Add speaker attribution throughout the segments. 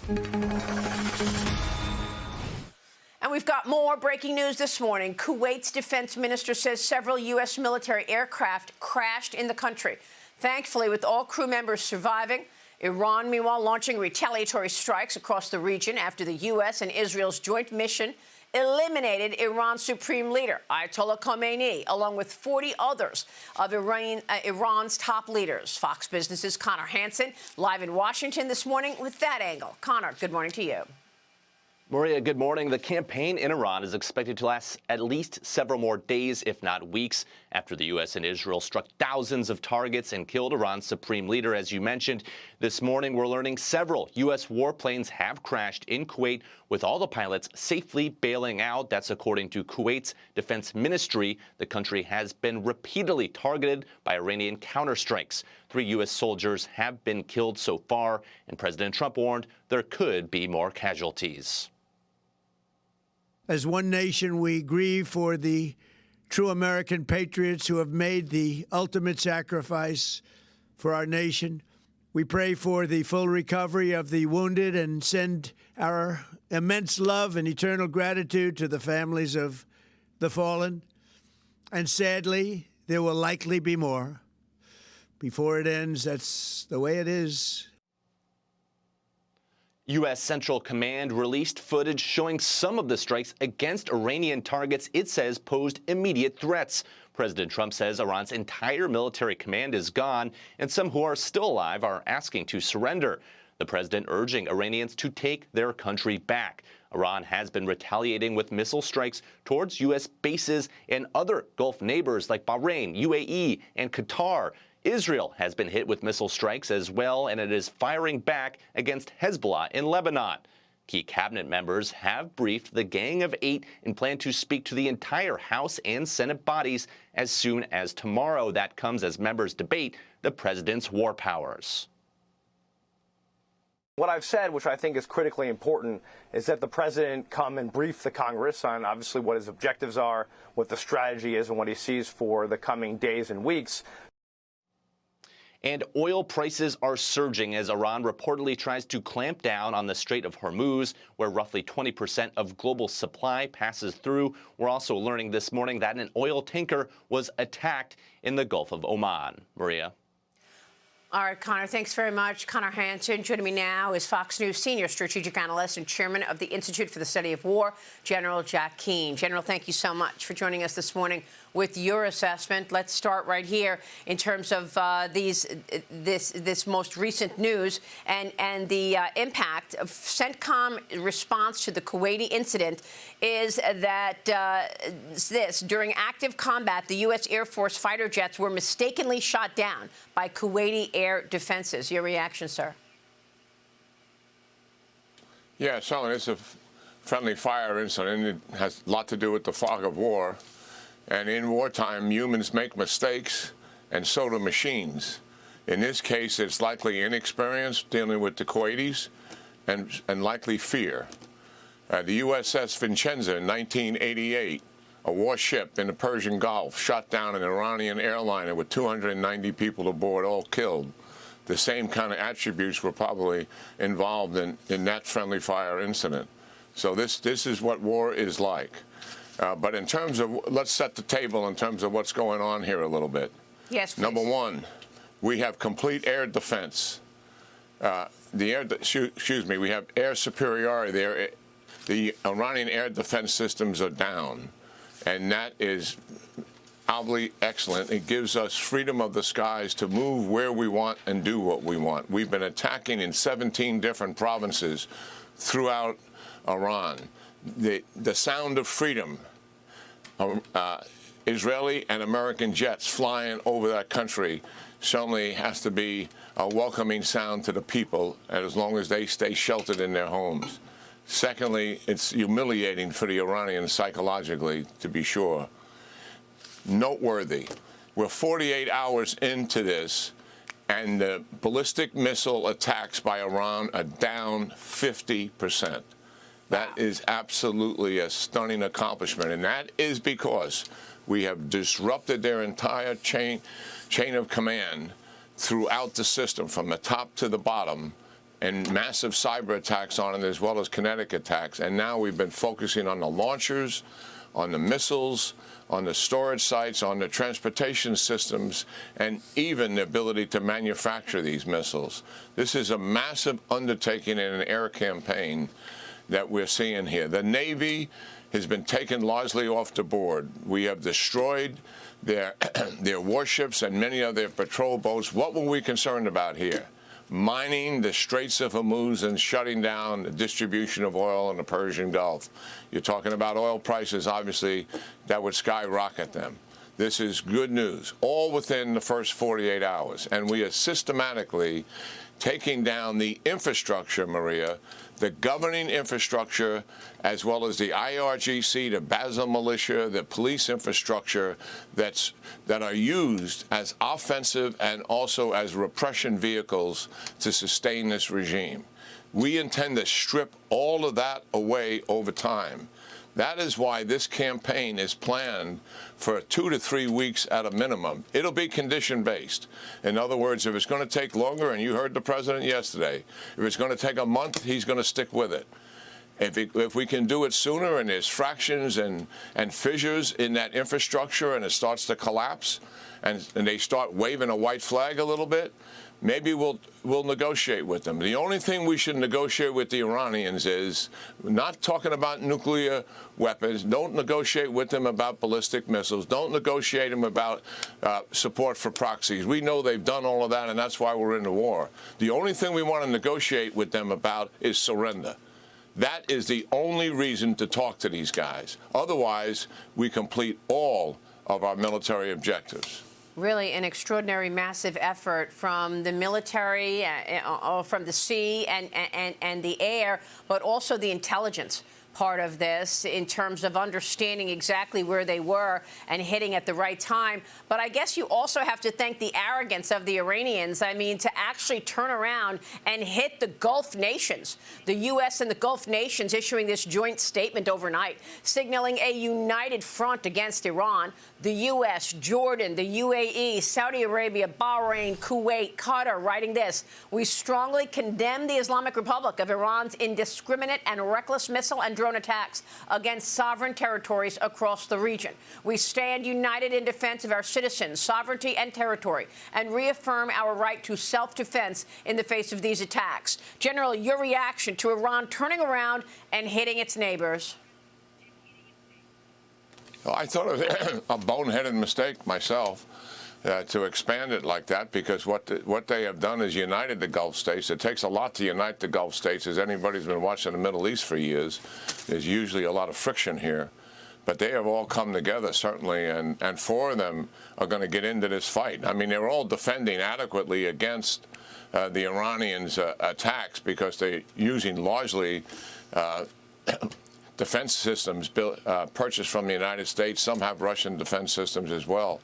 Speaker 1: And we've got more breaking news this morning. Kuwait's defense minister says several U.S. military aircraft crashed in the country. Thankfully, with all crew members surviving. Iran, meanwhile, launching retaliatory strikes across the region after the U.S. and Israel's joint mission eliminated Iran's supreme leader, Ayatollah Khamenei, along with 40 others of Iran's top leaders. Fox Business's Connor Hansen live in Washington this morning with that angle. Connor, good morning to you.
Speaker 2: Maria, good morning. The campaign in Iran is expected to last at least several more days, if not weeks, after the U.S. and Israel struck thousands of targets and killed Iran's supreme leader, as you mentioned. This morning, we're learning several U.S. warplanes have crashed in Kuwait, with all the pilots safely bailing out. That's according to Kuwait's defense ministry. The country has been repeatedly targeted by Iranian counterstrikes. 3 U.S. soldiers have been killed so far, and President Trump warned there could be more casualties.
Speaker 3: As one nation, we grieve for the true American patriots who have made the ultimate sacrifice for our nation. We pray for the full recovery of the wounded and send our immense love and eternal gratitude to the families of the fallen. And sadly, there will likely be more. Before it ends, that's the way it is.
Speaker 2: U.S. Central Command released footage showing some of the strikes against Iranian targets it says posed immediate threats. President Trump says Iran's entire military command is gone, and some who are still alive are asking to surrender. The president urging Iranians to take their country back. Iran has been retaliating with missile strikes towards U.S. bases and other Gulf neighbors like Bahrain, UAE, and Qatar. Israel has been hit with missile strikes as well, and it is firing back against Hezbollah in Lebanon. Key cabinet members have briefed the Gang of 8 and plan to speak to the entire House and Senate bodies as soon as tomorrow. That comes as members debate the president's war powers.
Speaker 4: What I've said, which I think is critically important, is that the president come and brief the Congress on obviously what his objectives are, what the strategy is, and what he sees for the coming days and weeks.
Speaker 2: And oil prices are surging as Iran reportedly tries to clamp down on the Strait of Hormuz, where roughly 20% of global supply passes through. We're also learning this morning that an oil tanker was attacked in the Gulf of Oman. Maria.
Speaker 1: All right, Connor, thanks very much. Connor Hansen. Joining me now is Fox News senior strategic analyst and chairman of the Institute for the Study of War, General Jack Keane. General, thank you so much for joining us this morning with your assessment. Let's start right here in terms of this most recent news and the impact of CENTCOM response to the Kuwaiti incident is that during active combat, the U.S. Air Force fighter jets were mistakenly shot down by Kuwaiti air defenses. Your reaction, sir?
Speaker 5: Yeah, certainly it's a friendly fire incident. It has a lot to do with the fog of war. And in wartime, humans make mistakes, and so do machines. In this case, it's likely inexperience dealing with the Kuwaitis and likely fear. The USS Vincenza in 1988, a warship in the Persian Gulf, shot down an Iranian airliner with 290 people aboard, all killed. The same kind of attributes were probably involved in that friendly fire incident. So this is what war is like. But in terms of, let's set the table in terms of what's going on here a little bit.
Speaker 1: Yes, please.
Speaker 5: Number one, we have complete air defense. We have air superiority. The Iranian air defense systems are down, and that is obviously excellent. It gives us freedom of the skies to move where we want and do what we want. We've been attacking in 17 different provinces throughout Iran. The sound of freedom, Israeli and American jets flying over that country certainly has to be a welcoming sound to the people, and as long as they stay sheltered in their homes. Secondly, it's humiliating for the Iranians psychologically, to be sure. Noteworthy, we're 48 hours into this, and the ballistic missile attacks by Iran are down 50%. That is absolutely a stunning accomplishment, and that is because we have disrupted their entire chain of command throughout the system, from the top to the bottom, and massive cyber attacks on it, as well as kinetic attacks. And now we've been focusing on the launchers, on the missiles, on the storage sites, on the transportation systems, and even the ability to manufacture these missiles. This is a massive undertaking in an air campaign that we're seeing here. The Navy has been taken largely off the board. We have destroyed their warships and many of their patrol boats. What were we concerned about here? Mining the Straits of Hormuz and shutting down the distribution of oil in the Persian Gulf. You're talking about oil prices, obviously, that would skyrocket them. This is good news, all within the first 48 hours. And we are systematically taking down the infrastructure, Maria, the governing infrastructure, as well as the IRGC, the Basel militia, the police infrastructure that are used as offensive and also as repression vehicles to sustain this regime. We intend to strip all of that away over time. That is why this campaign is planned for 2 to 3 weeks at a minimum. It'll be condition-based. In other words, if it's going to take longer, and you heard the president yesterday, if it's going to take a month, he's going to stick with it. If we can do it sooner and there's fractions and fissures in that infrastructure and it starts to collapse and they start waving a white flag a little bit, maybe we'll negotiate with them. The only thing we should negotiate with the Iranians is not talking about nuclear weapons. Don't negotiate with them about ballistic missiles. Don't negotiate them about support for proxies. We know they've done all of that, and that's why we're in the war. The only thing we want to negotiate with them about is surrender. That is the only reason to talk to these guys. Otherwise, we complete all of our military objectives.
Speaker 1: Really an extraordinary, massive effort from the military, from the sea and the air, but also the intelligence part of this in terms of understanding exactly where they were and hitting at the right time. But I guess you also have to thank the arrogance of the Iranians. I mean, to actually turn around and hit the Gulf nations, the U.S. and the Gulf nations issuing this joint statement overnight, signaling a united front against Iran. The U.S., Jordan, the UAE, Saudi Arabia, Bahrain, Kuwait, Qatar, writing this: we strongly condemn the Islamic Republic of Iran's indiscriminate and reckless missile and drone attacks against sovereign territories across the region. We stand united in defense of our citizens, sovereignty and territory, and reaffirm our right to self-defense in the face of these attacks. General, your reaction to Iran turning around and hitting its neighbors?
Speaker 5: Well, I thought it was a boneheaded mistake myself to expand it like that, because what they have done is united the Gulf states. It takes a lot to unite the Gulf states. As anybody's been watching the Middle East for years, there's usually a lot of friction here. But they have all come together, certainly, and 4 of them are going to get into this fight. I mean, they're all defending adequately against the Iranians' attacks, because they're using largely defense systems purchased from the United States. Some have Russian defense systems as well,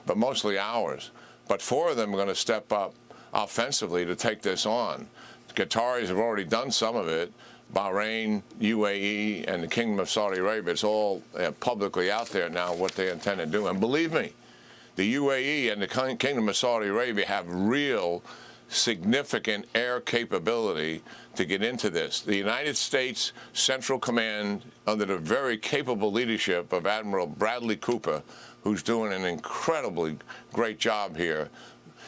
Speaker 5: but mostly ours. But 4 of them are going to step up offensively to take this on. The Qataris have already done some of it. Bahrain, UAE, and the Kingdom of Saudi Arabia, it's all publicly out there now what they intend to do. And believe me, the UAE and the Kingdom of Saudi Arabia have real significant air capability to get into this. The United States Central Command, under the very capable leadership of Admiral Bradley Cooper, who's doing an incredibly great job here,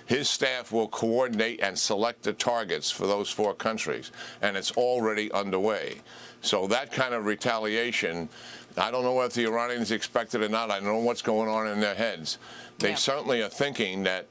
Speaker 5: his staff will coordinate and select the targets for those 4 countries, and it's already underway. So that kind of retaliation, I don't know if the Iranians expect it or not. I don't know what's going on in their heads. They certainly are thinking that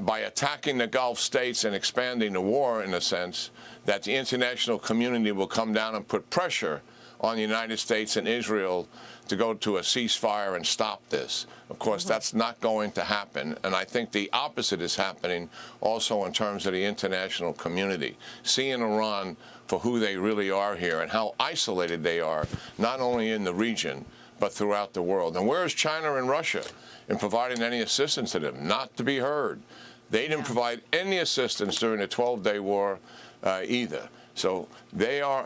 Speaker 5: by attacking the Gulf states and expanding the war, in a sense, that the international community will come down and put pressure on the United States and Israel to go to a ceasefire and stop this. Of course, that's not going to happen. And I think the opposite is happening also in terms of the international community, seeing Iran for who they really are here and how isolated they are, not only in the region, but throughout the world. And where is China and Russia in providing any assistance to them? Not to be heard. They didn't provide any assistance during the 12-day war either. So they are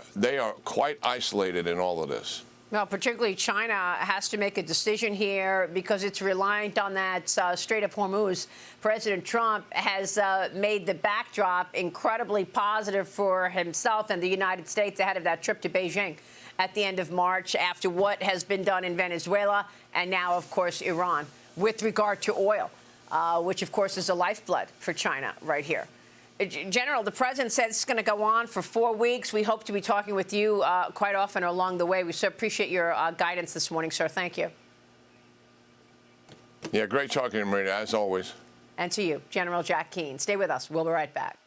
Speaker 5: quite isolated in all of this.
Speaker 1: Well, particularly China has to make a decision here because it's reliant on that Strait of Hormuz. President Trump has made the backdrop incredibly positive for himself and the United States ahead of that trip to Beijing at the end of March after what has been done in Venezuela and now, of course, Iran with regard to oil, which, of course, is a lifeblood for China right here. General, the president said it's going to go on for 4 weeks. We hope to be talking with you quite often along the way. We so appreciate your guidance this morning, sir. Thank you.
Speaker 5: Yeah, great talking to you, Marina, as always.
Speaker 1: And to you, General Jack Keane. Stay with us. We'll be right back.